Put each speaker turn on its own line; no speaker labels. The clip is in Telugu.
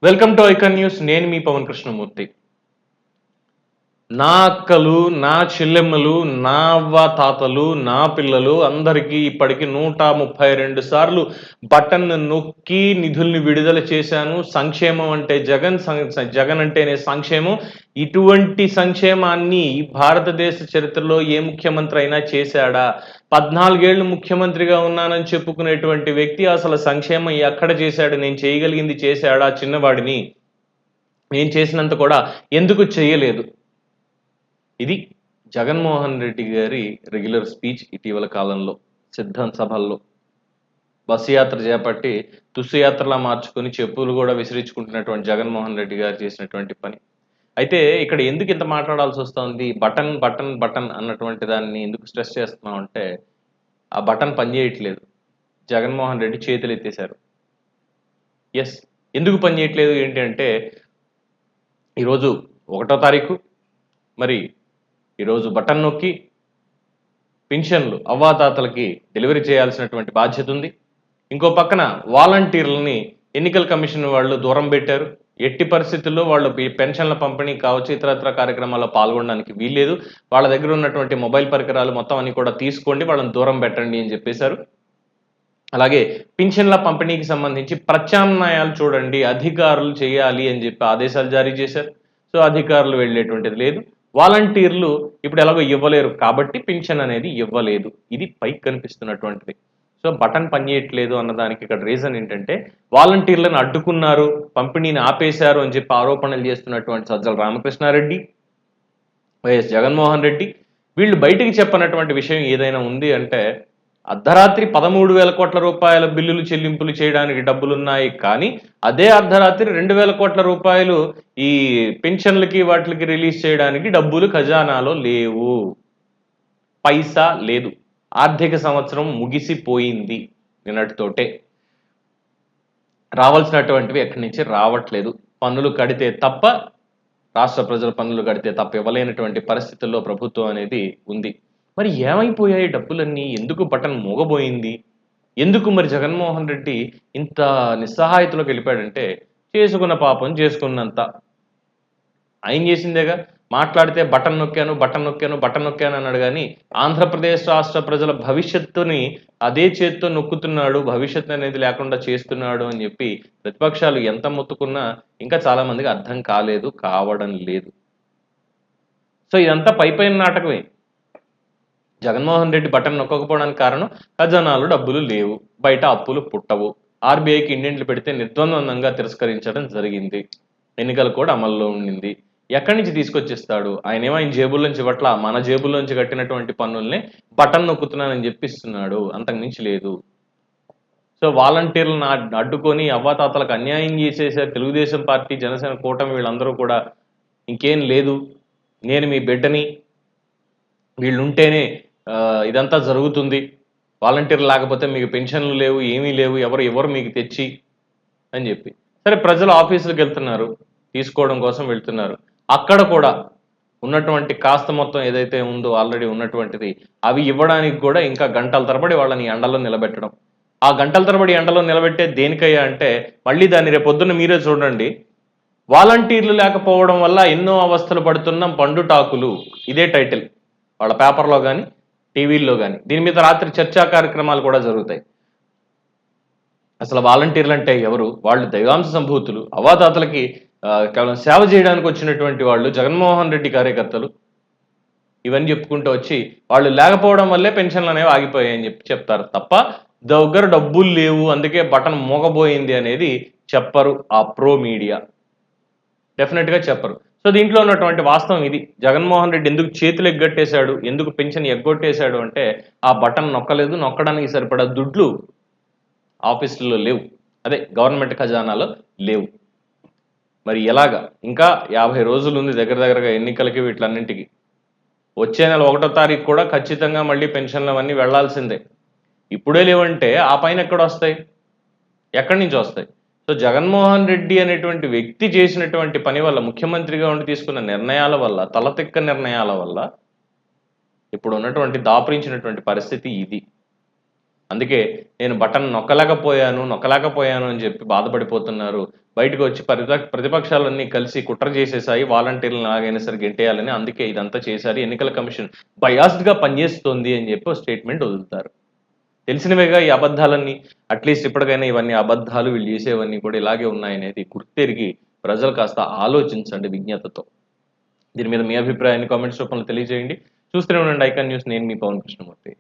Welcome to icon news. నేను మీ పవన్ కృష్ణమూర్తి. నా అక్కలు, నా చెల్లెమ్మలు, నా అవ్వ తాతలు, నా పిల్లలు అందరికీ ఇప్పటికి 132 సార్లు బటన్ నొక్కి నిధుల్ని విడుదల చేశాను. సంక్షేమం అంటే జగన్, జగన్ అంటేనే సంక్షేమం. ఇటువంటి సంక్షేమాన్ని భారతదేశ చరిత్రలో ఏ ముఖ్యమంత్రి అయినా చేశాడా? 14 ఏళ్ళు ముఖ్యమంత్రిగా ఉన్నానని చెప్పుకునేటువంటి వ్యక్తి అసలు సంక్షేమం ఎక్కడ చేశాడు? నేను చేయగలిగింది చేశాడా చిన్నవాడిని? నేను చేసినంత కూడా ఎందుకు చేయలేదు? ఇది జగన్మోహన్ రెడ్డి గారి రెగ్యులర్ స్పీచ్ ఇటీవల కాలంలో సిద్ధం సభల్లో బస్సు యాత్ర చేపట్టి తుస్సు యాత్రలా మార్చుకొని చెప్పులు కూడా విసిరించుకుంటున్నటువంటి జగన్మోహన్ రెడ్డి గారు చేసినటువంటి పని. అయితే ఇక్కడ ఎందుకు ఇంత మాట్లాడాల్సి వస్తుంది? బటన్ బటన్ బటన్ అన్నటువంటి దాన్ని ఎందుకు స్ట్రెస్ చేస్తున్నాం అంటే, ఆ బటన్ పనిచేయట్లేదు. జగన్మోహన్ రెడ్డి చేతులు ఎత్తేశారు. ఎస్, ఎందుకు పనిచేయట్లేదు ఏంటి అంటే, ఈరోజు 1వ తారీఖు, మరి ఈరోజు బటన్ నొక్కి పింఛన్లు అవ్వాతాతలకి డెలివరీ చేయాల్సినటువంటి బాధ్యత ఉంది. ఇంకో పక్కన వాలంటీర్లని ఎన్నికల కమిషన్ వాళ్ళు దూరం పెట్టారు. ఎట్టి పరిస్థితుల్లో వాళ్ళు పెన్షన్ల పంపిణీ కావచ్చు, ఇతరత్ర కార్యక్రమాల్లో పాల్గొనడానికి వీల్లేదు. వాళ్ళ దగ్గర ఉన్నటువంటి మొబైల్ పరికరాలు మొత్తం అన్ని కూడా తీసుకోండి, వాళ్ళని దూరం పెట్టండి అని చెప్పేశారు. అలాగే పింఛన్ల పంపిణీకి సంబంధించి ప్రత్యామ్నాయాలు చూడండి, అధికారులు చేయాలి అని చెప్పి ఆదేశాలు జారీ చేశారు. సో అధికారులు వెళ్ళేటువంటిది లేదు. వాలంటీర్లు ఇప్పుడు ఎలాగో ఇవ్వలేరు కాబట్టి పింఛన్ అనేది ఇవ్వలేదు. ఇది పైకి కనిపిస్తున్నటువంటిది. సో బటన్ పనిచేయట్లేదు అన్నదానికి ఇక్కడ రీజన్ ఏంటంటే, వాలంటీర్లను అడ్డుకున్నారు, పంపిణీని ఆపేశారు అని చెప్పి ఆరోపణలు చేస్తున్నటువంటి సజ్జల రామకృష్ణారెడ్డి, వైఎస్ జగన్మోహన్ రెడ్డి, వీళ్ళు బయటికి చెప్పనటువంటి విషయం ఏదైనా ఉంది అంటే, అర్ధరాత్రి 13,000 కోట్ల రూపాయల బిల్లులు చెల్లింపులు చేయడానికి డబ్బులున్నాయి. కానీ అదే అర్ధరాత్రి 2,000 కోట్ల రూపాయలు ఈ పెన్షన్లకి వాటికి రిలీజ్ చేయడానికి డబ్బులు ఖజానాలో లేవు. పైసా లేదు. ఆర్థిక సంవత్సరం ముగిసిపోయింది నిన్నటితోటే. రావాల్సినటువంటివి ఎక్కడి నుంచి రావట్లేదు. పన్నులు కడితే తప్ప, రాష్ట్ర ప్రజలు పన్నులు కడితే తప్ప ఇవ్వలేనటువంటి పరిస్థితుల్లో ప్రభుత్వం అనేది ఉంది. మరి ఏమైపోయాయి డబ్బులన్నీ? ఎందుకు బటన్ మోగబోయింది? ఎందుకు మరి జగన్మోహన్ రెడ్డి ఇంత నిస్సహాయతలోకి వెళ్ళిపోయాడంటే, చేసుకున్న పాపం చేసుకున్నంత. ఆయన చేసిందేగా. మాట్లాడితే బటన్ నొక్కాను, బటన్ నొక్కాను, బటన్ నొక్కాను అన్నాడు కానీ, ఆంధ్రప్రదేశ్ రాష్ట్ర ప్రజల భవిష్యత్తుని అదే చేత్తో నొక్కుతున్నాడు, భవిష్యత్తు అనేది లేకుండా చేస్తున్నాడు అని చెప్పి ప్రతిపక్షాలు ఎంత మొత్తుకున్నా ఇంకా చాలా మందికి అర్థం కాలేదు, కావడం లేదు. సో ఇదంతా పైపైన నాటకమే. జగన్మోహన్ రెడ్డి బటన్ నొక్కకపోవడానికి కారణం ఖజానాలు డబ్బులు లేవు, బయట అప్పులు పుట్టవు, ఆర్బీఐకి ఇండెంట్లు పెడితే నిర్ద్వందంగా తిరస్కరించడం జరిగింది, ఎన్నికల కోడ్ అమల్లో ఉండింది. ఎక్కడి నుంచి తీసుకొచ్చిస్తాడు? ఆయనేమో ఆయన జేబుల్లోంచి ఇవ్వట్లా, మన జేబుల్లోంచి కట్టినటువంటి పన్నుల్ని బటన్ నొక్కుతున్నానని చెప్పిస్తున్నాడు, అంతకుమించి లేదు. సో వాలంటీర్లను అడ్డుకొని అవ్వాతాతలకు అన్యాయం చేసేసారు తెలుగుదేశం పార్టీ, జనసేన కూటమి వీళ్ళందరూ కూడా. ఇంకేం లేదు, నేను మీ బిడ్డని, వీళ్ళుంటేనే ఇదంతా జరుగుతుంది, వాలంటీర్లు లేకపోతే మీకు పెన్షన్లు లేవు, ఏమీ లేవు, ఎవరు మీకు తెచ్చి అని చెప్పి. సరే, ప్రజలు ఆఫీసులకు వెళ్తున్నారు, తీసుకోవడం కోసం వెళ్తున్నారు. అక్కడ కూడా ఉన్నటువంటి కాస్త మొత్తం ఏదైతే ఉందో ఆల్రెడీ ఉన్నటువంటిది, అవి ఇవ్వడానికి కూడా ఇంకా గంటల తరబడి వాళ్ళని ఎండలో నిలబెట్టడం. ఆ గంటల తరబడి ఎండలో నిలబెట్టే దేనికయ్యా అంటే, మళ్ళీ దాన్ని రేపొద్దున మీరే చూడండి, వాలంటీర్లు లేకపోవడం వల్ల ఎన్నో అవస్థలు పడుతున్న పండుటాకులు, ఇదే టైటిల్ వాళ్ళ పేపర్లో కానీ టీవీల్లో కానీ. దీని మీద రాత్రి చర్చా కార్యక్రమాలు కూడా జరుగుతాయి. అసలు వాలంటీర్లు అంటే ఎవరు? వాళ్ళు దైవాంశ సంభూతులు, అవాతాతలకి కేవలం సేవ చేయడానికి వచ్చినటువంటి వాళ్ళు, జగన్మోహన్ రెడ్డి కార్యకర్తలు. ఇవన్నీ చెప్పుకుంటూ వచ్చి వాళ్ళు లేకపోవడం వల్లే పెన్షన్లు అనేవి ఆగిపోయాయని చెప్తారు తప్ప, దగ్గర డబ్బులు లేవు అందుకే బటన్ మోగబోయింది అనేది చెప్పరు ఆ ప్రో మీడియా. డెఫినెట్గా చెప్పరు. సో దీంట్లో ఉన్నటువంటి వాస్తవం ఇది. జగన్మోహన్ రెడ్డి ఎందుకు చేతులు ఎగ్గొట్టేశాడు, ఎందుకు పెన్షన్ ఎగ్గొట్టేశాడు అంటే, ఆ బటన్ నొక్కలేదు, నొక్కడానికి సరిపడా దుడ్లు ఆఫీసుల్లో లేవు, అదే గవర్నమెంట్ ఖజానాలో లేవు. మరి ఎలాగా? ఇంకా 50 రోజులు ఉంది దగ్గరగా ఎన్నికలకి, వీటిలన్నింటికి. వచ్చే నెల 1వ తారీఖు కూడా ఖచ్చితంగా మళ్ళీ పెన్షన్లు అవన్నీ వెళ్లాల్సిందే. ఇప్పుడే లేవంటే ఆ పైన ఎక్కడ వస్తాయి? ఎక్కడి నుంచి వస్తాయి? సో జగన్మోహన్ రెడ్డి అనేటువంటి వ్యక్తి చేసినటువంటి పని వల్ల, ముఖ్యమంత్రిగా ఉండి తీసుకున్న నిర్ణయాల వల్ల, తలతిక్క నిర్ణయాల వల్ల ఇప్పుడు ఉన్నటువంటి దాపురించినటువంటి పరిస్థితి ఇది. అందుకే నేను బటన్ నొక్కలేకపోయాను అని చెప్పి బాధపడిపోతున్నారు. బయటకు వచ్చి ప్రతిపక్షాలన్నీ కలిసి కుట్ర చేసేసాయి. వాలంటీర్లను ఎలాగైనా సరే గెంటేయాలని. అందుకే ఇదంతా చేశారు. ఎన్నికల కమిషన్ బయాస్డ్‌గా పనిచేస్తోంది అని చెప్పి ఒక స్టేట్మెంట్ వదులుతారు. తెలిసినవేగా ఈ అబద్ధాలన్నీ. అట్‌లీస్ట్ ఇప్పటికైనా ఇవన్నీ అబద్ధాలు, వీళ్ళు చేసేవన్నీ కూడా ఇలాగే ఉన్నాయనేది గుర్తెరిగి ప్రజలు కాస్త ఆలోచించండి విజ్ఞతతో. దీని మీద మీ అభిప్రాయాన్ని కామెంట్స్ రూపంలో తెలియజేయండి. చూస్తూనే ఉండండి ఐకాన్ న్యూస్. నేను మీ పవన్ కృష్ణమూర్తి.